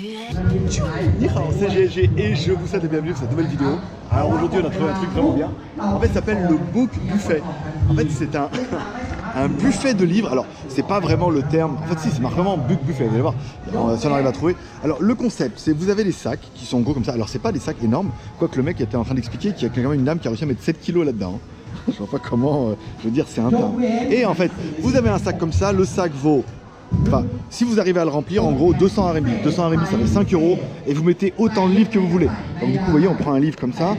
Ni hao, c'est GLG et je vous souhaite la bienvenue pour cette nouvelle vidéo. Alors aujourd'hui on a trouvé un truc vraiment bien. En fait ça s'appelle le book buffet. En fait c'est un buffet de livres. Alors c'est pas vraiment le terme. En fait si, c'est vraiment book buffet, vous allez voir. Si on arrive à trouver. Alors le concept c'est vous avez des sacs qui sont gros comme ça. Alors c'est pas des sacs énormes. Quoique le mec était en train d'expliquer qu'il y a quand même une dame qui a réussi à mettre 7 kilos là-dedans. Je vois pas comment, je veux dire c'est un tas. Et en fait vous avez un sac comme ça. Le sac vaut... Enfin, si vous arrivez à le remplir, en gros 200 RMB. 200 RMB ça fait 5 € et vous mettez autant de livres que vous voulez. Donc du coup vous voyez on prend un livre comme ça.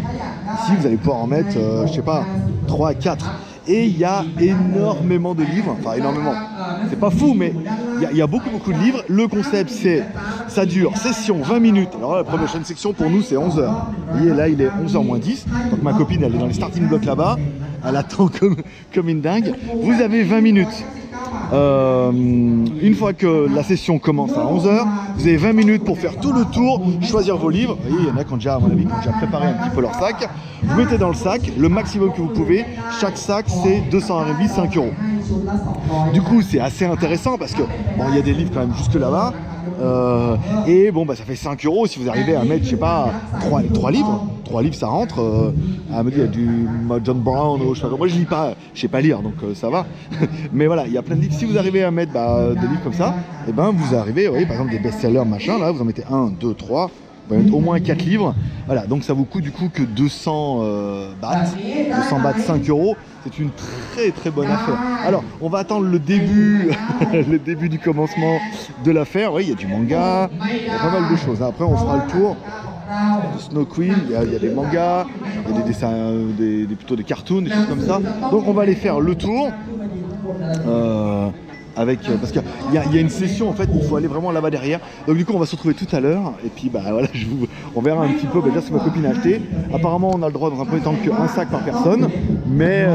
Ici vous allez pouvoir en mettre, je sais pas, 3 à 4. Et il y a énormément de livres, enfin énormément, c'est pas fou mais il y a beaucoup de livres. Le concept c'est, ça dure session 20 minutes. Alors là, la prochaine section pour nous c'est 11 h. Vous voyez là il est 11h moins 10. Donc ma copine elle est dans les starting blocks là-bas. Elle attend comme une dingue. Vous avez 20 minutes. Une fois que la session commence à 11 h, vous avez 20 minutes pour faire tout le tour, choisir vos livres. Vous voyez, il y en a qui ont déjà, à mon avis, qui ont déjà préparé un petit peu leur sac. Vous mettez dans le sac le maximum que vous pouvez. Chaque sac, c'est 200 RMB, 5 €. Du coup, c'est assez intéressant parce que bon, il y a des livres quand même jusque là-bas. Et bon, bah, ça fait 5 € si vous arrivez à mettre, je sais pas, 3 livres. 3 livres, ça rentre. Elle me dit, il y a du John Brown, je sais pas. Moi, je lis pas, je sais pas lire, donc ça va. Mais voilà, il y a plein de livres. Si vous arrivez à mettre des livres comme ça, et ben vous arrivez, vous voyez, par exemple, des best-sellers, machin, là, vous en mettez 1, 2, 3. Vous pouvez mettre au moins 4 livres. Voilà, donc ça vous coûte du coup que 200 bahts. 200 bahts, 5 €. C'est une très bonne affaire. Alors, on va attendre le début, le début du commencement de l'affaire. Oui, il y a du manga, il y a pas mal de choses. Après, on fera le tour de Snow Queen. Il y a des mangas, il y a des dessins, plutôt des cartoons, des choses comme ça. Donc, on va aller faire le tour. Parce qu'il y a une session en fait, il faut aller vraiment là-bas derrière. Donc du coup on va se retrouver tout à l'heure et puis bah voilà, on verra un petit peu déjà ce que ma copine a acheté. Apparemment on a le droit dans un premier temps qu'un sac par personne, mais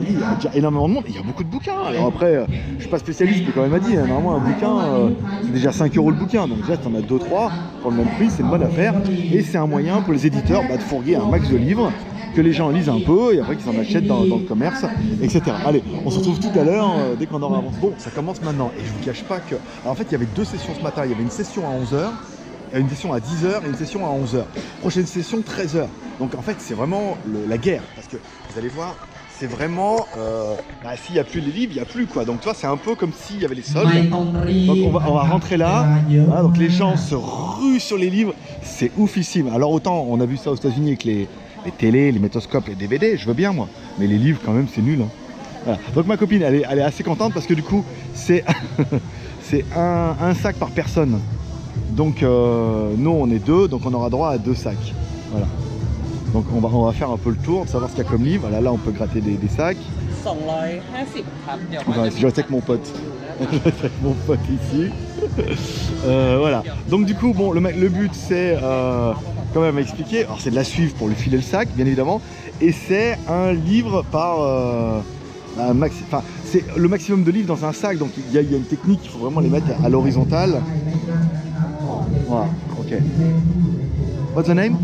il y a déjà énormément de monde, il y a beaucoup de bouquins. Alors après, je suis pas spécialiste, mais quand même a dit, normalement un bouquin c'est déjà 5 € le bouquin, donc déjà si t'en as 2-3 pour le même prix, c'est une bonne affaire. Et c'est un moyen pour les éditeurs de fourguer un max de livres, que les gens lisent un peu et après qu'ils en achètent dans le commerce, etc. Allez, on se retrouve tout à l'heure dès qu'on aura avancé. Bon, ça commence maintenant et je vous cache pas que... Alors, en fait, il y avait 2 sessions ce matin. Il y avait une session à 11 h, une session à 10 h et une session à 11 h. Prochaine session, 13 h. Donc en fait, c'est vraiment la guerre parce que vous allez voir, c'est vraiment... s'il n'y a plus les livres, il n'y a plus quoi. Donc tu vois, c'est un peu comme s'il y avait les soldes. Donc on va rentrer là. Voilà, donc les gens se ruent sur les livres. C'est oufissime. Alors autant, on a vu ça aux États-Unis avec les télés, les métoscopes, les DVD, je veux bien moi. Mais les livres quand même c'est nul. Hein. Voilà. Donc ma copine elle est assez contente parce que du coup c'est un sac par personne. Donc nous on est 2, donc on aura droit à 2 sacs. Voilà. Donc on va faire un peu le tour, de savoir ce qu'il y a comme livre. Voilà, là on peut gratter des sacs. Enfin, je reste avec mon pote. Je reste avec mon pote ici. Voilà. Donc du coup bon le but c'est quand même à expliquer, alors c'est de la suivre pour lui filer le sac bien évidemment, et c'est un livre par c'est le maximum de livres dans un sac, donc il y a une technique, il faut vraiment les mettre à l'horizontale. Voilà, ok. What's the name?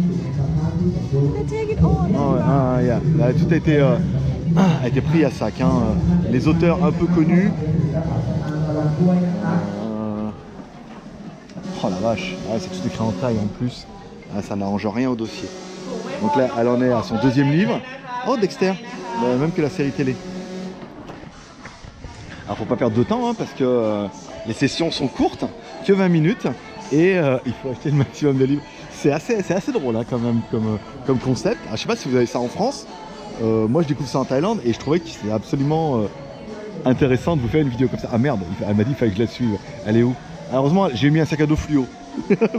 Oh, yeah. Là, tout a été pris à sac, hein. Les auteurs un peu connus. Oh la vache, c'est tout écrit en taille en plus. Ça n'arrange rien au dossier. Donc là, elle en est à son 2e livre. Oh, Dexter, même que la série télé. Alors, faut pas perdre de temps, hein, parce que les sessions sont courtes, que 20 minutes, et il faut acheter le maximum de livres. C'est assez drôle, hein, quand même, comme concept. Alors, je sais pas si vous avez ça en France. Moi, je découvre ça en Thaïlande, et je trouvais que c'était absolument intéressant de vous faire une vidéo comme ça. Ah merde, elle m'a dit qu'il fallait que je la suive. Elle est où? Alors, heureusement, j'ai mis un sac à dos fluo.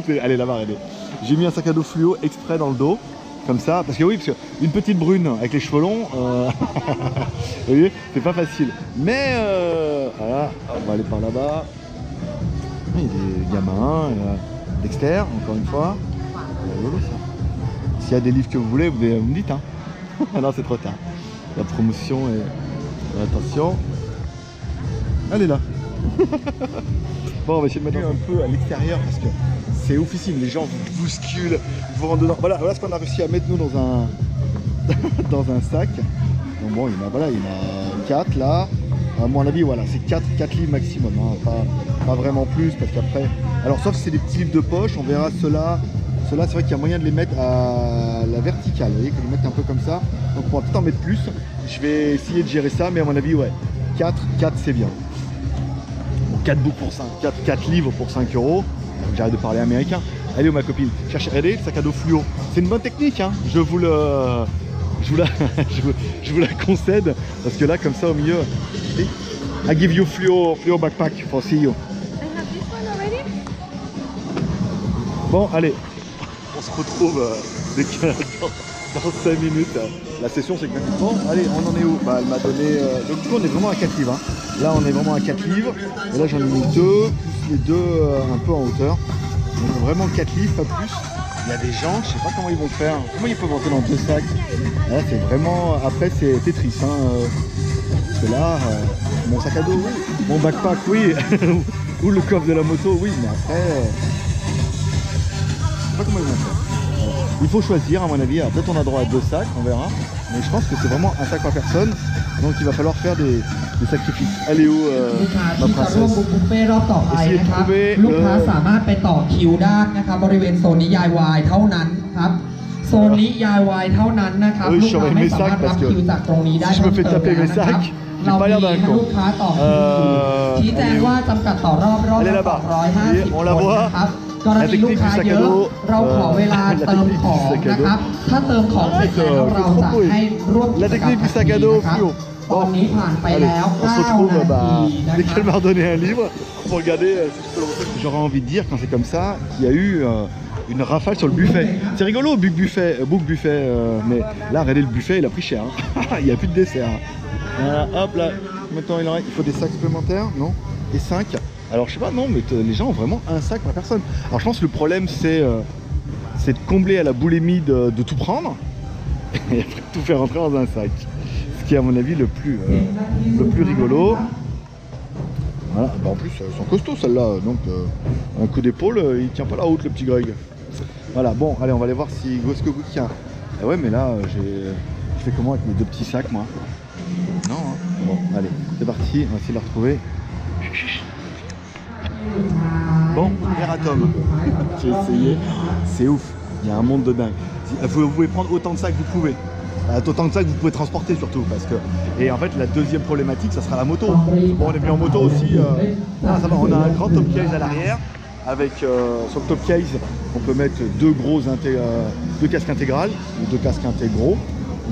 Elle est là-bas, regardez. J'ai mis un sac à dos fluo exprès dans le dos, comme ça, parce que oui, parce qu'une petite brune avec les cheveux longs, vous voyez, c'est pas facile. Mais voilà, on va aller par là-bas. Il y a des gamins, Dexter, encore une fois. S'il y a des livres que vous voulez, vous me dites. Hein. Non, c'est trop tard. La promotion est... Attention. Elle est là. Bon, on va essayer de mettre un peu à l'extérieur parce que c'est oufissime, les gens vous bousculent, vous rentrent dedans. Voilà ce qu'on a réussi à mettre nous dans un dans un sac. Donc bon, il y en a 4 là. À mon avis, voilà, c'est 4 livres maximum, hein, pas vraiment plus, parce qu'après... Alors, sauf si c'est des petits livres de poche, on verra ceux-là. Ceux-là, c'est vrai qu'il y a moyen de les mettre à la verticale, vous voyez, que les mettre un peu comme ça. Donc, on pourra peut-être en mettre plus. Je vais essayer de gérer ça, mais à mon avis, ouais, 4 c'est bien. Bon, 4 boucs pour 5, 4 livres pour 5 €. J'arrête de parler américain. Allez, ma copine, cherchez, regardez, le sac à dos fluo. C'est une bonne technique, hein. Je vous la concède, parce que là, comme ça, au milieu, I give you fluo backpack for see you. Bon, allez, on se retrouve dans 5 minutes. La session, c'est gratuitement. Allez, on en est où? Bah, elle m'a donné... Donc, du coup, on est vraiment à 4 livres. Hein. Là, on est vraiment à 4 livres. Et là, j'en ai mis 2, plus les 2 un peu en hauteur. Donc, vraiment 4 livres, pas plus. Il y a des gens, je sais pas comment ils vont faire. Comment ils peuvent rentrer dans 2 sacs? Là, c'est vraiment... Après, c'est Tetris. Hein. Parce que là, mon sac à dos, oui. Mon backpack, oui. Ou le coffre de la moto, oui. Mais après... je sais pas comment ils vont faire. Il faut choisir, à mon avis. Peut-être on a droit à 2 sacs, on verra. Mais je pense que c'est vraiment un sac par personne. Donc il va falloir faire des sacrifices. Elle est où ma princesse? Essayez de trouver le... Oui, je surveille mes sacs parce que si je me fais taper mes sacs, j'ai pas l'air d'un con. Elle est là-bas. On la voit. La technique du sac à dos, la technique du sac à dos fluo. Bon, allez, on se retrouve dès qu'elle m'a redonné un livre pour regarder si je peux le retrouver. J'aurais envie de dire, quand c'est comme ça, qu'il y a eu une rafale sur le buffet. C'est rigolo, book buffet, mais là, regardez, le buffet, il a pris cher. Hein. Il n'y a plus de dessert. Hein. Hop là, maintenant il faut des sacs supplémentaires, non? Et 5. Alors je sais pas, non, mais les gens ont vraiment un sac par personne. Alors je pense que le problème c'est de combler à la boulimie de tout prendre et après tout faire rentrer dans un sac. Ce qui est à mon avis le plus rigolo. Voilà, bah en plus elles sont costauds celles-là, donc un coup d'épaule, il tient pas la route le petit Greg. Voilà, bon, allez, on va aller voir si Gosco tient. Ah ouais, mais là je fais comment avec mes 2 petits sacs moi? Non, hein. Bon, allez, c'est parti, on va essayer de la retrouver. Bon, Eratom, j'ai essayé, c'est ouf, il y a un monde de dingue. Vous pouvez prendre autant de sacs que vous pouvez, autant de sacs que vous pouvez transporter surtout, parce que... Et en fait, la deuxième problématique, ça sera la moto. Bon, on est venu en moto aussi, ça va, on a un grand top case à l'arrière, avec sur le top case, on peut mettre 2 casques intégrales, ou 2 casques intégraux,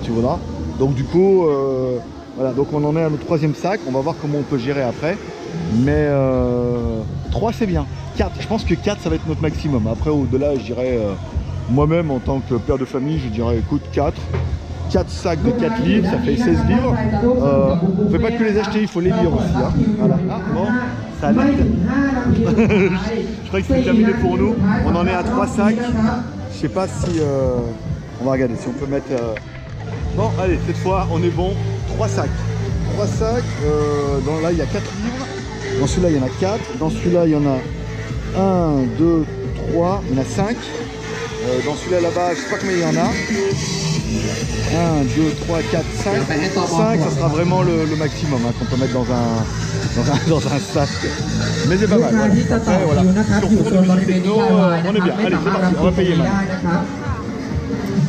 tu voudras. Donc du coup, voilà, donc on en est à notre 3e sac, on va voir comment on peut gérer après. Mais 3 c'est bien. 4, je pense que 4 ça va être notre maximum. Après au-delà je dirais moi-même en tant que père de famille, je dirais écoute 4 sacs de 4 livres, ça fait 16 livres. On ne fait pas que les acheter, il faut les lire aussi. Hein. Voilà. Ah, bon, ça l'aide. Je crois que c'est terminé pour nous. On en est à 3 sacs. Je sais pas si on va regarder si on peut mettre. Bon allez, cette fois on est bon. 3 sacs. 3 sacs. Là il y a 4 livres. Dans celui-là, il y en a 4. Dans celui-là, il y en a 1, 2, 3. Il y en a 5. Dans celui-là, là-bas, je sais pas combien il y en a. 1, 2, 3, 4, 5. 5, ça sera vraiment le maximum hein, qu'on peut mettre dans un sac. Mais c'est pas mal. Voilà. Après, voilà. Sur fond de musique techno, on est bien. Allez, c'est parti. On va payer maintenant.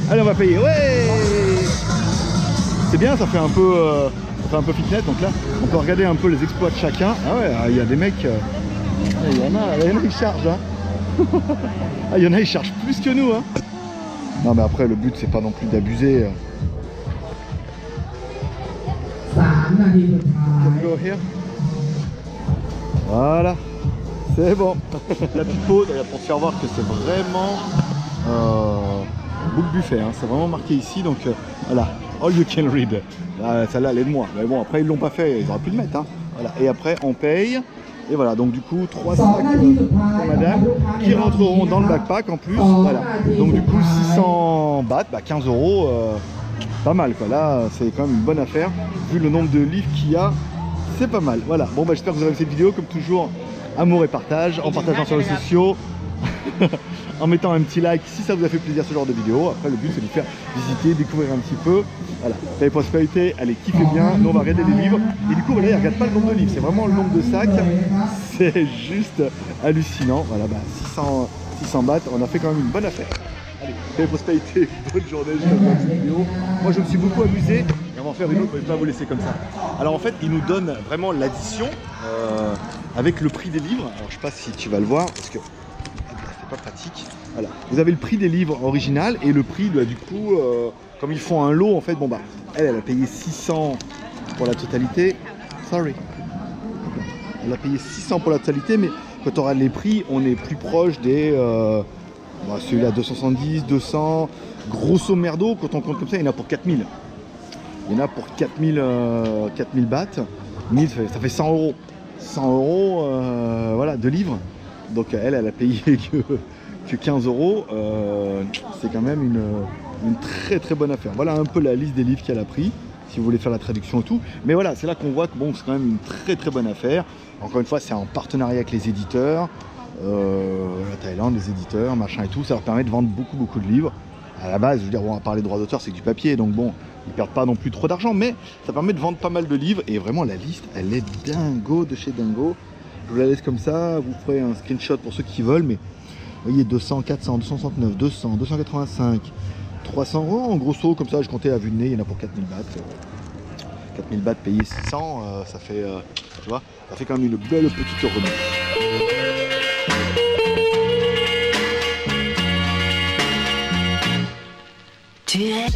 Allez, on va payer. Ouais! C'est bien, ça fait un peu... fitness, donc là on peut regarder un peu les exploits de chacun. Ah ouais, il y a des mecs, il y en a qui chargent hein. Ah, il y en a ils chargent plus que nous hein. Non mais après le but c'est pas non plus d'abuser. Voilà, c'est bon. La petite pause pour se faire voir que c'est vraiment book buffet, hein. C'est vraiment marqué ici donc voilà. All you can read. Celle-là, elle est de moi. Mais bon, après, ils l'ont pas fait. Ils auraient pu le mettre. Hein. Voilà. Et après, on paye. Et voilà. Donc, du coup, 3 sacs pour madame qui rentreront dans le backpack en plus. Voilà. Donc, du coup, 600 bahts, 15 €. Pas mal, quoi. Là, c'est quand même une bonne affaire. Vu le nombre de livres qu'il y a, c'est pas mal. Voilà. Bon, j'espère que vous avez aimé cette vidéo. Comme toujours, amour et partage. En partageant sur les sociaux. en mettant un petit like si ça vous a fait plaisir ce genre de vidéo. Après le but c'est de vous faire visiter, découvrir un petit peu. Voilà, la prospérité, allez kiffez bien, nous on va regarder les livres. Et du coup voilà, il regarde pas le nombre de livres, c'est vraiment le nombre de sacs. C'est juste hallucinant. Voilà, bah 600 bahts, on a fait quand même une bonne affaire. Allez, paix prospérité, bonne journée, je vous remercie cette vidéo. Moi je me suis beaucoup amusé et on va en faire une autre, mais je ne vais pas vous laisser comme ça. Alors en fait, il nous donne vraiment l'addition avec le prix des livres. Alors je sais pas si tu vas le voir parce que c'est pas pratique. Voilà, vous avez le prix des livres original et le prix du coup, comme ils font un lot en fait, bon bah elle a payé 600 pour la totalité. Sorry. Elle a payé 600 pour la totalité, mais quand on regarde les prix, on est plus proche des celui-là 270, 200, grosso merdo, quand on compte comme ça, il y en a pour 4000. Il y en a pour 4000 bahts, 1000, ça fait 100 euros. 100 euros voilà, de livres. Donc elle a payé que 15 euros. C'est quand même une très très bonne affaire. Voilà un peu la liste des livres qu'elle a pris, si vous voulez faire la traduction et tout. Mais voilà, c'est là qu'on voit que bon, c'est quand même une très très bonne affaire. Encore une fois, c'est en partenariat avec les éditeurs. La Thaïlande, les éditeurs, machin et tout, ça leur permet de vendre beaucoup de livres. À la base, je veux dire, bon, à part les droits d'auteur, c'est du papier, donc bon, ils perdent pas non plus trop d'argent, mais ça permet de vendre pas mal de livres. Et vraiment, la liste, elle est dingo de chez dingo. Je vous la laisse comme ça, vous ferez un screenshot pour ceux qui veulent, mais vous voyez, 200, 400, 269, 200, 285, 300 euros, en grosso, comme ça, je comptais à vue de nez, il y en a pour 4000 bahts. 4000 bahts payés 600, ça fait, tu vois, ça fait quand même une belle petite remise. Tu es